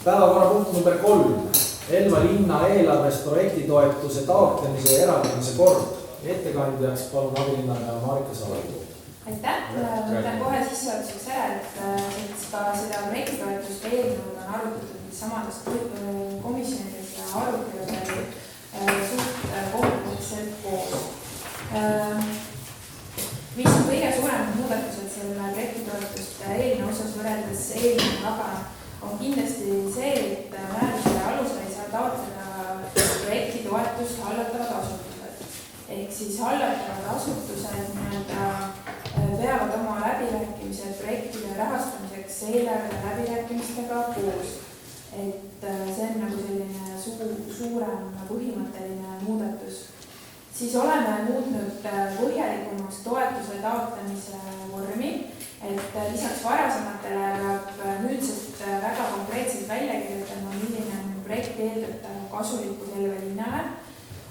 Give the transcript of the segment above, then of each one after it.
Päevakorrapunkt number 3. Elva linna eelarvest projektitoetuse taotlemise ja eraldamise kord. Ettekandjaks palun abilinnapea Marika Saarelu. Aitäh! Võtan kohe sissejuhatuseks ära, et ka seda projektitoetuste eelnõud on arutatud samades komisjonides ja aruteludel suht kokkuvõtliselt koos. Mis on kõige suuremad muudatused selle projektitoetuste eelnõu osas võrreldes eelnõuga on kindlasti see, et määruse alusel ei saa taotleda projektitoetust hallatavad asutused. Ehk siis hallatavad asutused peavad oma läbirääkimised projektide rahastamiseks eelarve läbirääkimistega koos. Et see on nagu selline suurem põhimõtteline muudatus. Siis oleme muutnud põhjalikumaks toetuse taotlemise vormi, et lisaks varasematele peab nüüdsest väga konkreetselt välja kirjutama, milline on projekti eeldatav kasulikkus Elva linnale.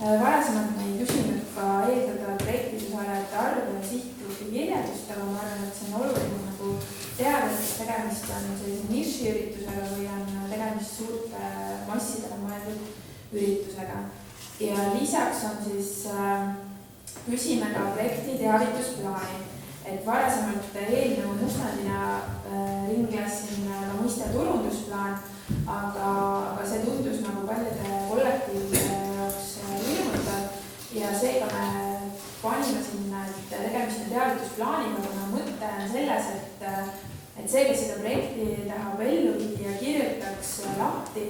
Varasemalt me ei küsinud ka eeldatavat projektidusalajate arvu ja sihtgrupi kirjeldust, aga ma arvan, et see on oluline nagu teada, et tegemist on sellise nišiüritusega või on tegemist suurte massidele mõeldud üritusega. Ja lisaks on siis küsime ka projekti teavitusplaani, et varasemalt eelnõu mustandina ringles siin mõiste turundusplaan, aga see tundus nagu paljude kollektiivide jaoks hirmutav ja seega me panime sinna, et tegemist on teavitusplaaniga, kuna mõte on selles, et see, kes seda projekti tahab ellu viia, kirjutaks lahti,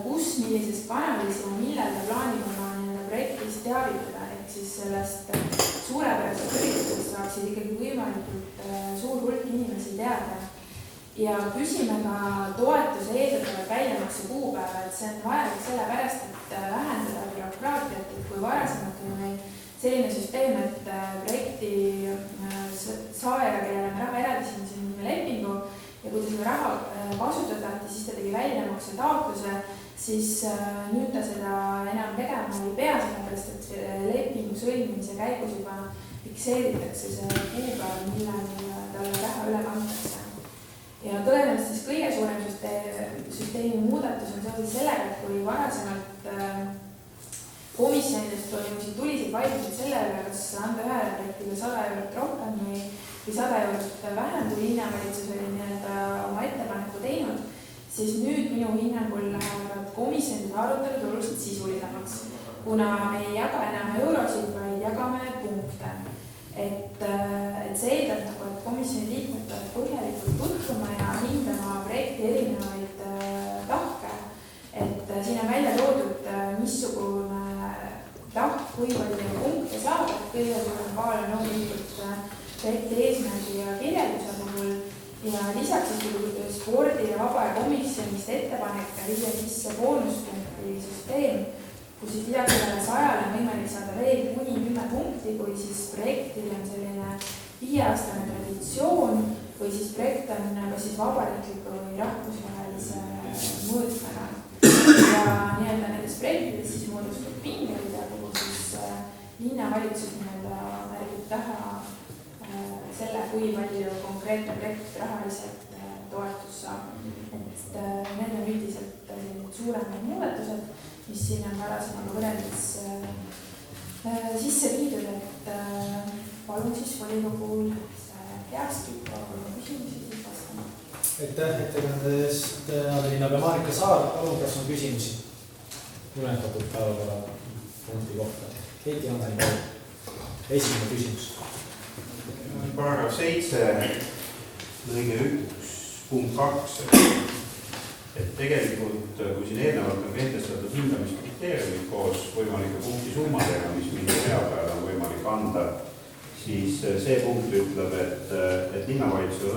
kus, millises kanalis ja millal ta plaanib oma projektist teavitada, ehk siis sellest suurepärasest üritusest saaksid ikkagi võimalikult suur hulk inimesi teada. Ja küsime ka toetuse eeldatavat väljamakse kuupäeva, et see on vajalik sellepärast, et vähendada bürokraatiat, et kui varasemalt on meil selline süsteem, et projekti saaja, kellele me raha eraldisime, siin lepingu ja kui ta seda raha kasutada, siis ta tegi väljamakse taotluse, siis nüüd ta seda enam tegema ei pea, sellepärast et lepingu sõlmimise käigus juba fikseeritakse see kuupäev, millal talle raha üle kantakse. Ja tõenäoliselt siis kõige suurem süsteemi muudatus on seoses sellega, et kui varasemalt komisjonidest toimusid tulisid vaidlused selle üle, kas anda ühele projektile 100 eurot rohkem või 100 eurot vähem, kui linnavalitsus oli oma ettepaneku teinud, siis nüüd minu hinnangul lähevad komisjonide arutelud oluliselt sisulisemaks, kuna me ei jaga enam eurosid, vaid jagame punkte. Et see eeldab, et komisjoni liikmed peavad põhjalikult tutvuma ja hindama projekti erinevaid tahke. Et siin on välja toodud, missugune tahk, kui palju punkte saab, et kõige suurem kaal on loomulikult projekti eesmärgi ja kirjelduse puhul. Ja lisaks spordi ja vaba komisjonist ettepanek viia sisse boonuspunkti süsteem, kus siis lisaks 100 on võimalik saada veel kuni 10 punkti, kui siis projektil on selline 5-aastane traditsioon või siis projekt on siis vabariikliku või rahvusvahelise mõõtmega. Ja nendes projektides siis moodustub pingerida, kuhu siis linnavalitsus märgib taha selle, kui palju konkreetne projekt rahaliselt toetust saab. Et need on üldiselt suuremad muudatused, mis siin on varasemaga võrreldes sisse viidud, et palun siis volikogul heaks kiita küsimusi siis vastama. Aitäh ettekande eest abilinnapea Marika Saar. Palun, kas on küsimusi nimetatud päevakorrapunkti kohta? Heiti Andani, palun. Esimene küsimus. Paragrahv 7, lõige 1, punkt 2. Et tegelikult, kui siin eelnevalt on kehtestatud hindamiskriteeriumid koos võimalike punkti summadega, mis mingi rea peale on võimalik anda, siis see punkt ütleb, et linnavalitsusel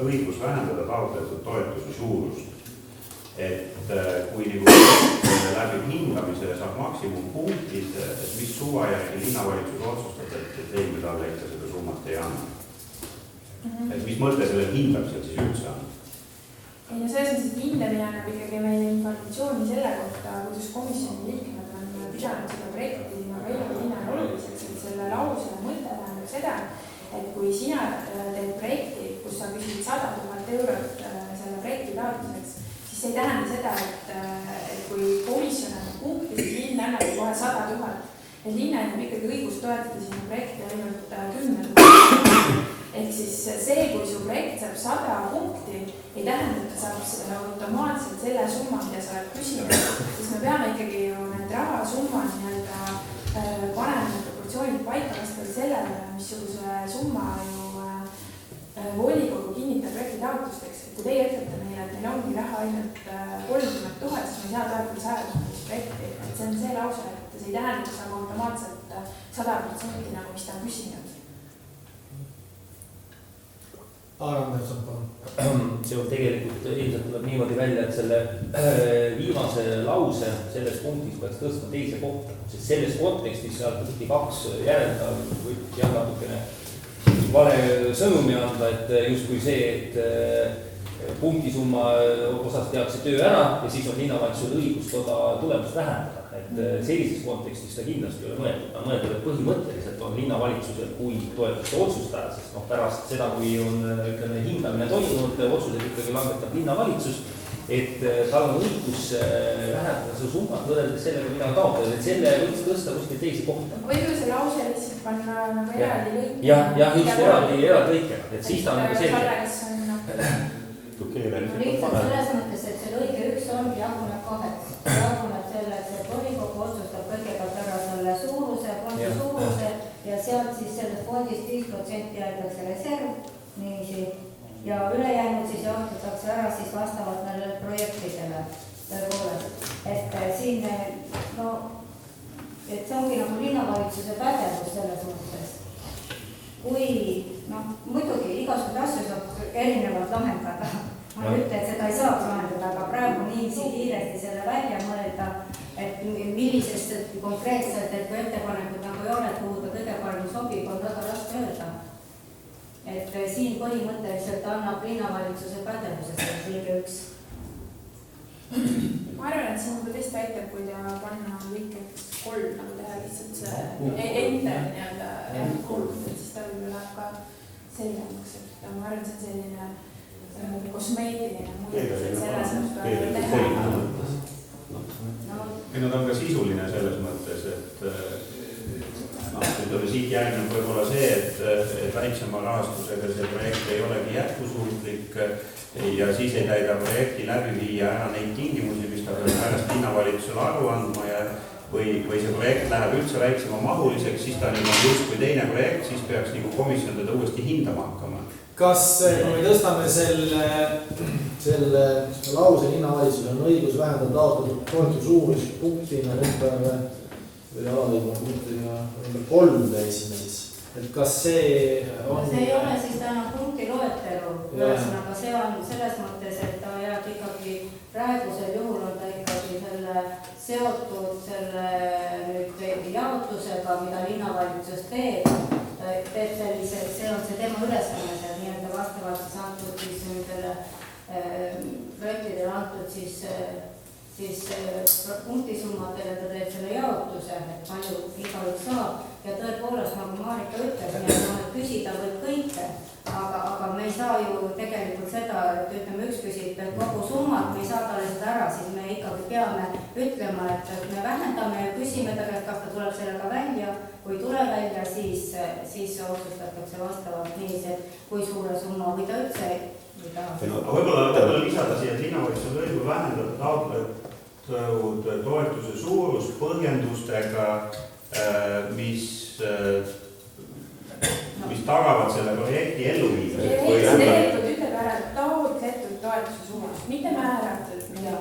õigus vähendada taotletud toetuse suurust. Et kui läbi hindamise saab maksimumpunktid, et mis suva järgi linnavalitsus otsustab, et ei, me talle ikka seda summat ei anna. Et mis mõte sellel hindamisel siis üldse on? Ei, no selles mõttes, et hindamine annab ikkagi meile informatsiooni selle kohta, kuidas komisjoni liikmed on pidanud seda projekti Elva linnale oluliseks, et selle lausele mõte tähendab seda, et kui sina teed projekti, kus sa küsid 100 000 eurot selle projekti taotluseks, siis see ei tähenda et kui komisjon on punkti, siis linn annab kohe 100 000. Et linnal on ikkagi õigus toetada sinu projekti ainult 10 000. Ehk siis see, kui su projekt saab 100 punkti, ei tähenda, et ta saab automaatselt selle summa, mida sa oled küsinud, sest me peame ikkagi ju need rahasummad nii-öelda panema proportsioonid paika vastavalt sellele, missuguse summa ju volikogu kinnitab projekti taotlusteks. Et kui teie ütlete meile, et meil ongi raha ainult 30 000, siis me ei saa toetada 100 000 projekti. Et see on see lause, et see ei tähenda, et saab automaatselt 100% nagu, mis ta on küsinud. Anderson, palun. See on tegelikult ilmselt tuleb niimoodi välja, et selle viimase lause selles punktis peaks tõstma teise kohta, sest selles kontekstis sealt võtti 2 järeldada võib jah natukene vale sõnumi anda, et justkui see, et punktisumma osas tehakse töö ära ja siis on linnavalitsusel õigus toda tulemust vähendada. Et sellises kontekstis ta kindlasti ei ole mõeldud. Ta mõeldud, et põhimõtteliselt on linnavalitsusel kui toetuste otsustaja, sest pärast seda, kui on hindamine toimunud, otsused ikkagi langetab linnavalitsus, et tal on õigus vähendada see summat võrreldes sellega, mida on taotleda, et selle võiks tõsta kuskil teisi kohta. Võib-olla see lause lihtsalt panna nagu eraldi lõike. Jah, just eraldi lõikena, et siis ta on nagu selge. Lihtsalt selles mõttes, et see lõige 1 ongi jaguneb 2. Jaguneb selles, et volikogu otsustab kõigepealt ära selle suuruse, fondi suuruse ja sealt siis sellest fondist 5% jäetakse reserv, niiviisi, ja ülejäänud siis jaotatakse ära siis vastavalt nendele projektidele. Tõepoolest, et siin, no, et see ongi nagu linnavalitsuse pädevus selles mõttes. Kui, noh, muidugi igasugused asju saab erinevalt lahendada. Ma ei ütle, et seda ei saaks lahendada, aga praegu nii kiiresti selle välja mõelda, et millisest konkreetselt, et kui ettepanekud nagu ei ole, et kuhu ta kõige parem sobib, on väga raske öelda. Et siin põhimõtteliselt annab linnavalitsuse pädevuse selles lõige 1. Ma arvan, et siin on tõesti aitab, kui ta panna lõikeks 3, nagu teha lihtsalt see enter nii-öelda et siis ta võib-olla läheb ka selgemaks, et ma arvan, et see on selline kosmeetiline muudatus, et selles mõttes teha. Nad on ka sisuline selles mõttes, et ütleme siit järgneb võib-olla see, et väiksema rahastusega see projekt ei olegi jätkusuutlik ja siis ei täida projekti läbi viia ära neid tingimusi, mis ta peab pärast linnavalitsusele aru andma ja või see projekt läheb üldse väiksema mahuliseks, siis ta on justkui teine projekt, siis peaks nagu komisjon teda uuesti hindama hakkama. Kas, kui me tõstame selle lause linnavalitsusel on õigus vähendada taotletud toetuse suurus punktina number või alalõiguna punktina number 3 teisime siis, et kas see on... See ei ole siis täna punkti loetelu, aga see on selles mõttes, et ta jääb ikkagi praegusel juhul on ta ikkagi selle seotud selle nüüd jaotusega, mida linnavalitsus teeb sellised, see on see tema ülesanne, nii-öelda vastavalt siis antud siis nendele projektidele antud siis punktisummadele ta teeb selle jaotuse, et palju igaüks saab ja tõepoolest, nagu Marika ütles, et küsida võib kõike, aga me ei saa ju tegelikult seda, et ütleme, üks küsib kogu summat, me ei saa talle seda ära, siis me ikkagi peame ütlema, et me vähendame ja küsime ta, kas ta tuleb sellega välja, kui tuleb välja, siis otsustatakse vastavalt nii, et kui suure summa või ta üldse ei taha. Võib-olla lisada siia, et linnavalitsus õigus vähendada taotletud toetuse suurus põhjendustega, mis tagavad selle projekti elluviimise. Tegelikult ütleb ära taotletud toetuse suurus, mitte määratud, mida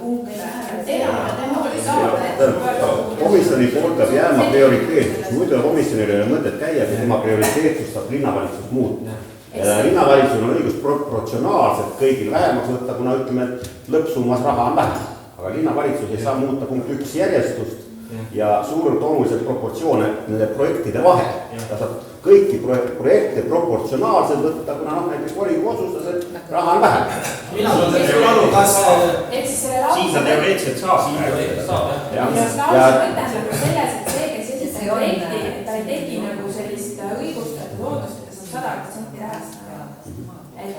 komisjoni poolt peab jääma prioriteetsus, muidu komisjonil ei ole mõtet käia, kui tema prioriteetsustab linnavalitsus muuta. Linnavalitsusel on õigus proportsionaalselt kõigil vähemaks võtta, kuna ütleme, et lõppsummas raha on vähem. Aga linnavalitsus ei saa muuta punkt 1 järjestust ja suurelt oluliselt proportsioone nende projektide vahel. Ta saab kõiki projekte proportsionaalselt võtta, kuna näiteks volikogu otsustas, et raha on vähem. Mina olen teil aru, kas... Siin ta teoreetselt saab. Ja lause mõtleb selles, et see, kes esitab projekti, ta ei tegi nagu sellist õigustatud ootust, et ta saab 100% rahastada. Et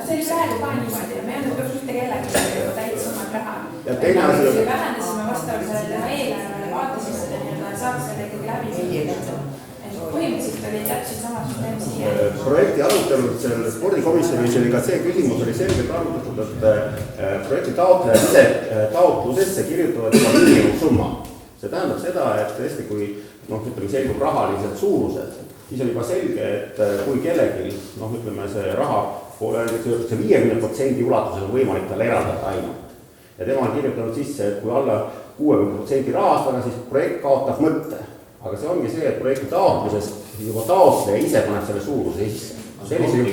see oli praegu ka niimoodi ja me ei olnud ühte kellegi täit summat raha. ja teine asi kui vähendasime vastavalt sellele eelarvele, vaatasime seda nii-öelda, saaks selle ikkagi läbi. Põhimõtteliselt oli täpselt sama süsteem siia. Projekti arutelud selle spordikomisjonis oli ka see küsimus oli selgelt arutatud, et projekti taotlejad ise taotlusesse kirjutavad juba miinimumsumma. See tähendab seda, et tõesti kui ütleme selgub rahalised suurused, siis on juba selge, et kui kellelgi ütleme see raha 50% ulatuses on võimalik talle eraldada ainult. Ja tema on kirjutanud sisse, et kui alla 60% rahastada, siis projekt kaotab mõtte. Aga see ongi see, et projekti taotluses juba taotleja ise paneb selle suuruse sisse.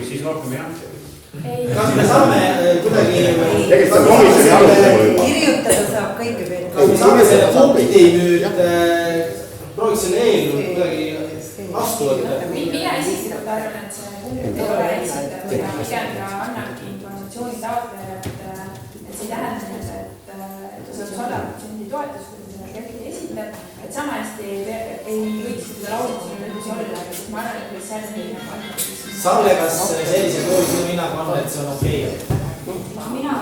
Siis rohkem jah. Kas me saame kuidagi kirjutada saab kõike veel. Kas me saame selle punkti nüüd prooviks selle eelnõu kuidagi vastu võtta? Mina isiklikult arvan, et see punkt ei ole eksitav ja pigem ka annabki informatsiooni taotlejale, et see ei tähenda, et ta saab 100% toetust, kui ta selle projekti esitab. Et sama hästi ei võiks seda lauset üldse olla, sest ma arvan, et võiks seal nii nagu anda. Sarle, kas sellise koolis minu hinnang on, et see on okei? Mina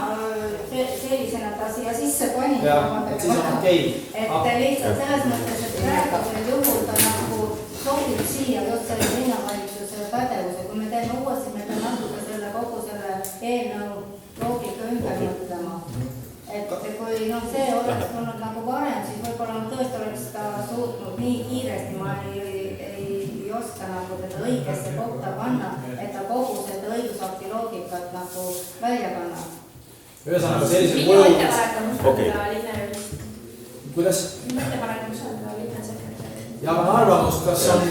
sellisena ta siia sisse panin. Jah, et siis on okei. Et lihtsalt selles mõttes, et praegusel juhul ta nagu sobib siia just selle linnavalitsuse pädevuse. Kui me teeme uuesti, me peame natuke selle kogu selle eelnõu loogika ümber mõtlema. Et kui see oleks olnud nagu varem, siis võib-olla tõesti oleks ta suutnud nii kiiresti, ma ei oska nagu teda õigesse kohta panna, et ta kogu seda õigusakti loogikat nagu välja kannab. Ühesõnaga sellisel minu kujul... ettepanek on usaldada linnajurist. Kuidas? Minu ettepanek on usaldada linnasekretäri. Ja on arvamust, kas on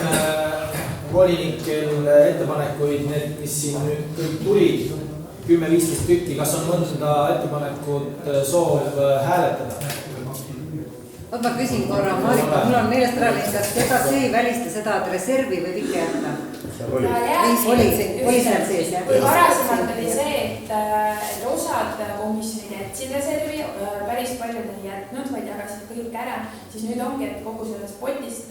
volinikel ettepanekuid, need, mis siin nüüd kõik tulid, 10-15 tükki, kas on mõnda ettepanekut soov hääletada? Oot, ma küsin korra, Marika, mul on meelest ära läinud, kas see ei välista seda, et reservi võib ikka jätta? Oli seal sees, jah? Varasemalt oli see, et osad komisjonid jätsid reservi, päris paljud ei jätnud, vaid jagasid kõik ära, siis nüüd ongi, et kogu sellest potist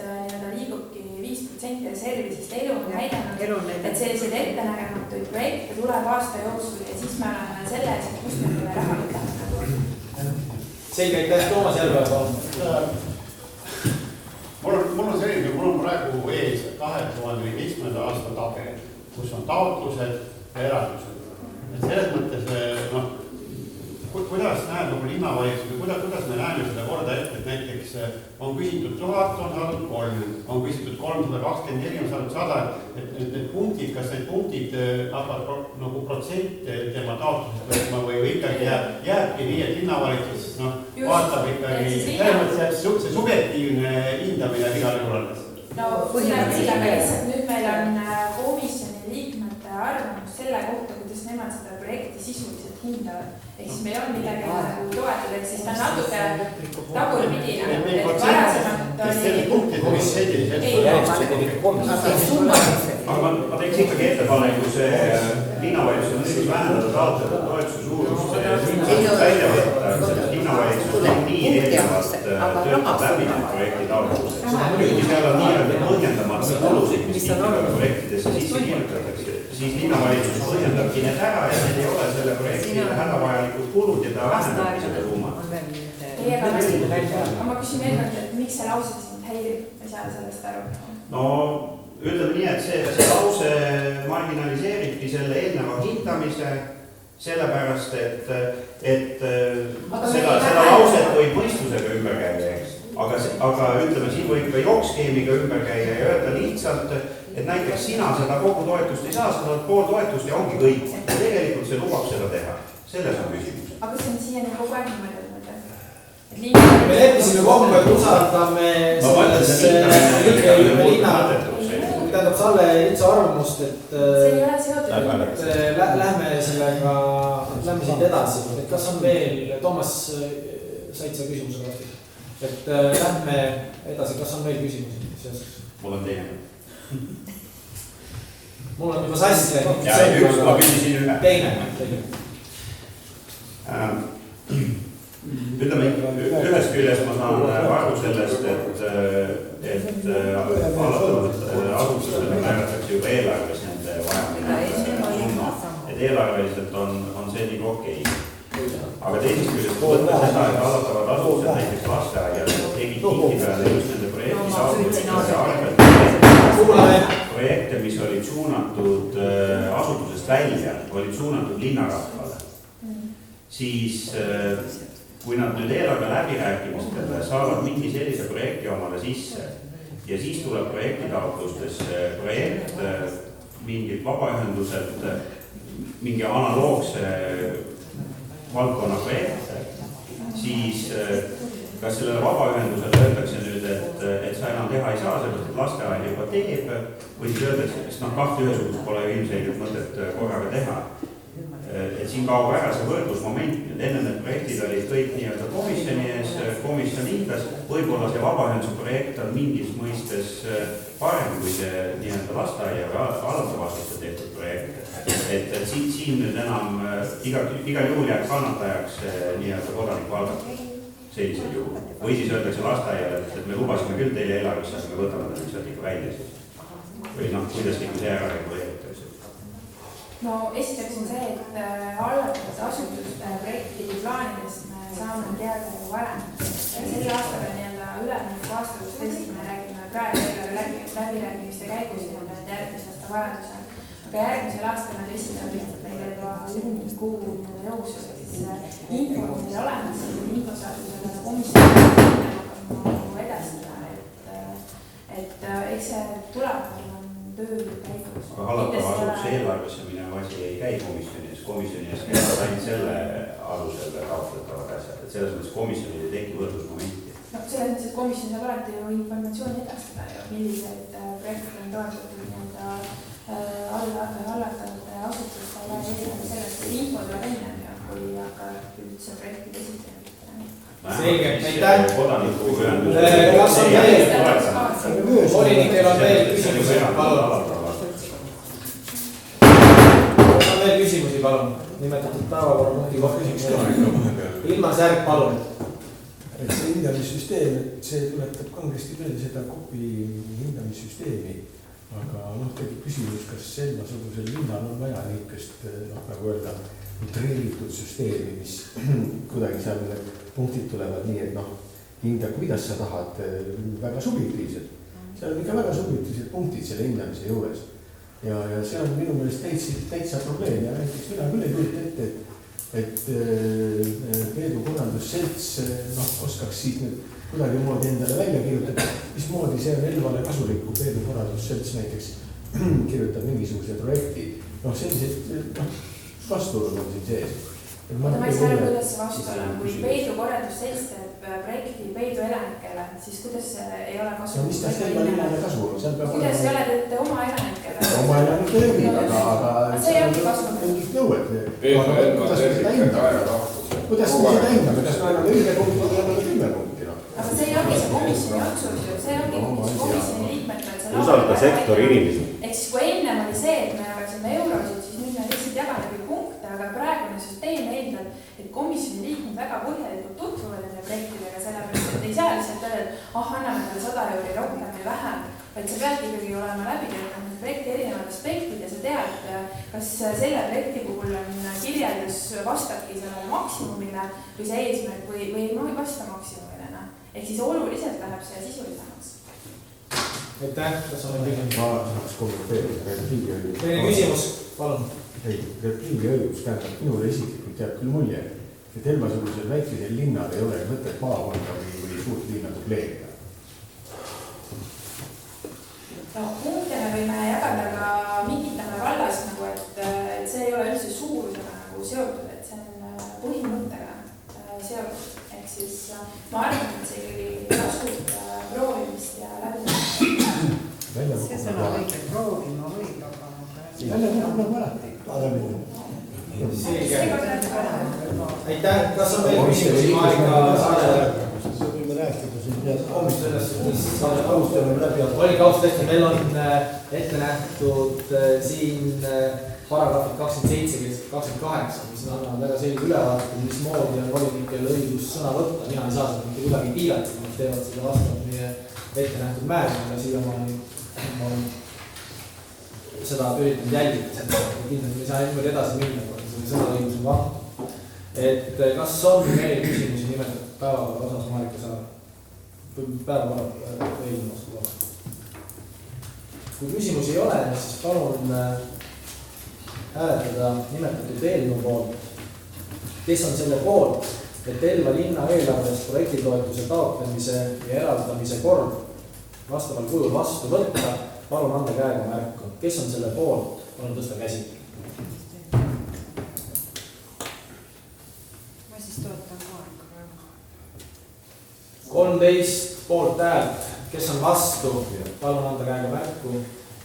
liigubki 5% reservi, sest elu on näidanud, et selliseid ettenägematuid projekte tuleb aasta jooksul ja siis me oleme selle ees, et kust me selle raha võtame. Selge, aitäh, Toomas Järveoja, palun. Mul on selline, mul on praegu ees 2007. aasta tabel, kus on taotlused ja eraldused. Et selles mõttes, kuidas näeb nagu linnavalitsus, kuidas me näeme seda korda ette, et näiteks on küsitud 1000, on saadud 3, on küsitud 324, on saadud 100, et need punktid, kas need punktid hakkavad nagu protsent tema taotlusest võtma või ikkagi jääbki nii, et linnavalitsus vaatab ikkagi, see subjektiivne hindamine igal juhul alles. No lihtsalt nüüd meil on komisjoni liikmete arvamus selle kohta, kuidas nemad seda projekti sisuliselt hindavad. Ehk siis meil on midagi toetada, ehk siis ta on natuke tagurpidina. Aga ma teeks ikkagi ettepaneku see linnavalitsus on õigus vähendada taotletud toetuse suurust välja võtta, sest linnavalitsus on nii eelnevalt töötab läbi need projekti taotlused. Kui seal on nii-öelda põhjendamata kulusid, mis tihtipeale projektidesse sisse kirjutatakse, siis linnavalitsus põhjendabki need ära ja need ei ole selle projekti hädavajalikud kulud ja ta vähendabki seda summat. Ma küsin veel kord, et miks see lause sind häirib, ma ei saa sellest aru. No ütleme nii, et see lause marginaliseeribki selle eelneva hindamise, sellepärast, et seda lauset võib mõistusega ümber käia, eks. Aga ütleme, siin võib ka jookskeemiga ümber käia ja öelda lihtsalt, et näiteks sina seda kogu toetust ei saa, sa saad pool toetust ja ongi kõik. Tegelikult see lubab seda teha. Selles on küsimus. Aga see on siiani kogu aeg niimoodi. Me leppisime kokku, et usaldame tähendab Salle Litsa arvamust, et lähme sellega, lähme siit edasi. Kas on veel, Toomas, said sa küsimuse kohta? Et lähme edasi, kas on veel küsimusi? Mul on teine. Mul on juba sassi. Ja üks, ma küsisin ühe. Teine. Ütleme, ühest küljest ma saan aru sellest, et hallatavad asutusele määratakse juba eelarves nende vajamine. Et eelarveliselt on see nii okei. aga teisest küljest võtta seda, et hallatavad asutused näiteks lasteaiad tegid tihtipeale just nende projekti saavutamise arvelt projekte, mis olid suunatud asutusest välja, olid suunatud linnarahvale. Siis kui nad nüüd eelarve läbirääkimistele saavad mingi sellise projekti omale sisse ja siis tuleb projektitaotlustes projekt mingid vabaühenduselt, mingi analoogse valdkonna projekte, siis kas sellele vabaühendusele öeldakse nüüd, et sa enam teha ei saa, sellepärast et lasteaed juba teeb, või siis öeldakse, sest kahte ühesugust pole ilmselgelt mõtet korraga teha. Et siin kaob ära see võrdlusmoment, nüüd enne need projektid olid kõik nii-öelda komisjoni ees, komisjon hindas, võib-olla see vabaühenduse projekt on mingis mõistes parem kui see nii-öelda lasteaia või hallatavastuste tehtud projekt. Et siin nüüd enam igal juhul jääb kannatajaks nii-öelda kodaniku algatus sellisel juhul. Või siis öeldakse lasteaiale, et me lubasime küll teile eelarvesse, aga me võtame ta sealt ikka välja siis. Või kuidas ikka see ära reguleeritakse? No esiteks on see, et hallatavate asutuste projekti plaanidest me saame teada ju varem. Sel aastal on nii-öelda ülemineku aasta, kus tõesti me räägime praegu läbirääkimiste käigus ja järgmise aasta vajadusel. Aga järgmisel aastal nad esitavad lihtsalt meile juba juunikuu jooksul, siis info on meil olemas, info saab selle komisjoni edastada, et eks see tuleb töö käigus. Aga hallatava asutuse eelarvesse minev asi ei käi komisjoni ees käivad ainult selle alusel taotletavad asjad, et selles mõttes komisjonil ei teki võrdlusmomenti. No selles mõttes, et komisjon saab alati ju informatsiooni edastada ja millised projektid on toetatud nii-öelda hallatavate asutustele erinevalt sellest, et info tuleb enne ja kui hakkab üldse projektid esitada. Selge, aitäh. Kas on veel? Volinikel on veel küsimusi, palun. Kas on veel küsimusi, palun? Nimetatud päevakorrapunkti kohta küsimusi. Ilmar Särk, palun. Et see hindamissüsteem, et see tuletab kangesti meelde seda kopi hindamissüsteemi. Aga tekib küsimus, kas selmasugusel linnal on vaja niisugust, nagu öelda, utreeritud süsteemi, mis kuidagi seal punktid tulevad nii, et hinda, kuidas sa tahad, väga subjektiivsed. Seal on ikka väga subjektiivsed punktid selle hindamise juures. Ja see on minu meelest täitsa probleem ja näiteks mina küll ei kujuta ette, et Peedu korraldusselts oskaks siis nüüd kuidagi moodi endale välja kirjutada, mismoodi see on Elvale kasulik, kui Peedu korraldusselts näiteks kirjutab mingisuguse projekti. Sellised vastuolud on siin sees. Ma ei saa aru, kuidas see vastuolu on, kui Peedu korraldusselts teeb projekti Peedu elanikele, siis kuidas see ei ole kasu? No mis tähendab linnale kasu? Kuidas ei ole teete oma elanikele? Oma elanikele ei, aga see ei ongi kasu. Mingid nõued. Kuidas me seda hindame? Kas me anname 1 punkti või anname 10 punkti? Aga see ei ongi see komisjoni otsus ju, see ongi komisjoni liikmetel. Usalda sektori inimesi. Ehk siis kui ennem oli see, et me jagasime eurosid, siis nüüd me lihtsalt jagame kõik punkte, aga praegune süsteem eeldab, et komisjoni liikmed väga põhjalikult tutvuvad nende projektidega, sellepärast, et ei saa lihtsalt öelda, et anname talle 100 euri rohkem või vähem, vaid sa pead ikkagi olema läbi töötanud projekti erinevad aspektid ja sa tead, kas selle projekti puhul on kirjeldus vastabki sellele maksimumile või see eesmärk või ei vasta maksimumile. Ehk siis oluliselt läheb see sisulisemaks. Aitäh, kas on küsimus? Ma saaks kommenteerida repliigiõigus. Teine küsimus, palun. Repliigiõigus tähendab minule isiklikult jääb küll mulje, et Elva-sugusel väikesel linnal ei ole mõtet maakonda või suurt linna dubleerida. Punkte me võime jagada ka Mikitamäe vallast, et see ei ole üldse suurusega seotud, et see on põhimõttega seotud. Ehk siis ma arvan, et see ikkagi tasub proovimist ja läbi. See sõna õige proovima võib, aga... Jälle nagu alati. Aitäh, kas on veel küsimusi Marika Saarele? Võime rääkida siin pead. Oligi ausalt, meil on ette nähtud siin paragrahvid 27 ja 28, mis annavad väga selge ülevaate, mismoodi on volinikel õigus sõna võtta. Mina ei saa seda mitte kuidagi piirata, nad teevad seda vastavalt meie ette nähtud määrusele, siiamaani ma olen seda üritanud jälgida, kindlasti me ei saa niimoodi edasi minna, kui selle sõnaõigus on vahtu. et kas on veel küsimusi nimetatud päevakorra osas, Marika Saar? Päevakorra eelnõu vastu olla. Kui küsimusi ei ole, siis palun hääletada nimetatud eelnõu poolt. Kes on selle poolt, et Elva linna eelarvest projektitoetuse taotlemise ja eraldamise kord vastaval kujul vastu võtta, palun anda käega märku. Kes on selle poolt, palun tõsta käsi. Ma siis toetan ka. 13 poolt häält, kes on vastu, palun anda käega märku.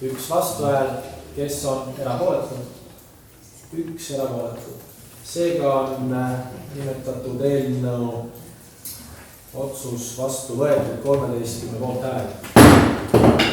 1 vastuhääl, kes on erapooletu, 1 erapooletu. Seega on nimetatud eelnõu otsus vastu võetud 13 poolt hääl.